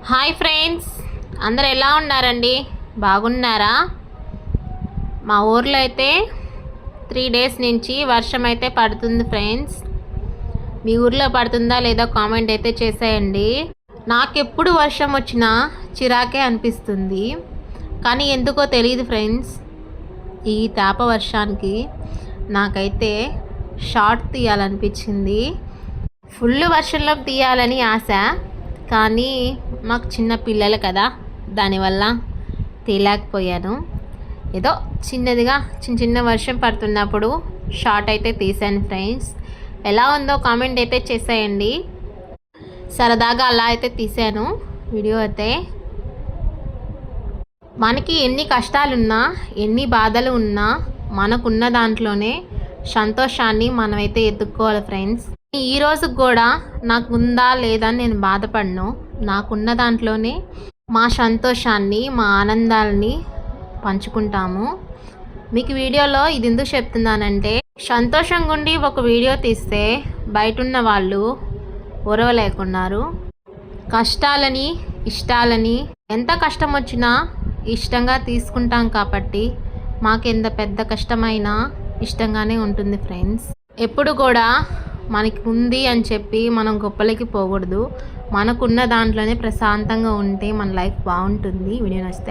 Hi friends, అందరు ఎలా ఉన్నారండి? బాగున్నారా? మా ఊర్లో అయితే 3 డేస్ నుంచి వర్షం అయితే పడుతుంది ఫ్రెండ్స్. మీ ఊర్లో పడుతుందా లేదా కామెంట్ అయితే చేసేయండి. నాకెప్పుడు వర్షం వచ్చినా చిరాకే అనిపిస్తుంది, కానీ ఎందుకో తెలియదు ఫ్రెండ్స్, ఈ తాప వర్షానికి నాకైతే షార్ట్ తీయాలనిపించింది. ఫుల్ వర్షంలో తీయాలని ఆశ, కానీ మాకు చిన్న పిల్లలు కదా, దానివల్ల తీయలేకపోయాను. ఏదో చిన్నదిగా చిన్న వర్షం పడుతున్నప్పుడు షార్ట్ అయితే తీసాను ఫ్రెండ్స్. ఎలా ఉందో కామెంట్ అయితే చేసేయండి. సరదాగా అలా అయితే తీసాను వీడియో అయితే. మనకి ఎన్ని కష్టాలున్నా, ఎన్ని బాధలు ఉన్నా, మనకున్న దాంట్లోనే సంతోషాన్ని మనమైతే ఎత్తుక్కోవాలి ఫ్రెండ్స్. ఈ రోజు కూడా నాకు ఉందా లేదా అని నేను బాధపడను. నాకున్న దాంట్లోనే మా సంతోషాన్ని, మా ఆనందాలని పంచుకుంటాము. మీకు వీడియోలో ఇది ఎందుకు చెప్తున్నానంటే, సంతోషంగా ఉండి ఒక వీడియో తీస్తే బయట ఉన్న వాళ్ళు ఓర్వలేకున్నారు. కష్టాలని, ఇష్టాలని ఎంత కష్టం వచ్చినా ఇష్టంగా తీసుకుంటాం కాబట్టి మాకెంత పెద్ద కష్టమైనా ఇష్టంగానే ఉంటుంది ఫ్రెండ్స్. ఎప్పుడు కూడా మనకి ఉంది అని చెప్పి మనం గొప్పలకి పోకూడదు. మనకున్న దాంట్లోనే ప్రశాంతంగా ఉంటే మన లైఫ్ బాగుంటుంది. వీడియో నచ్చితే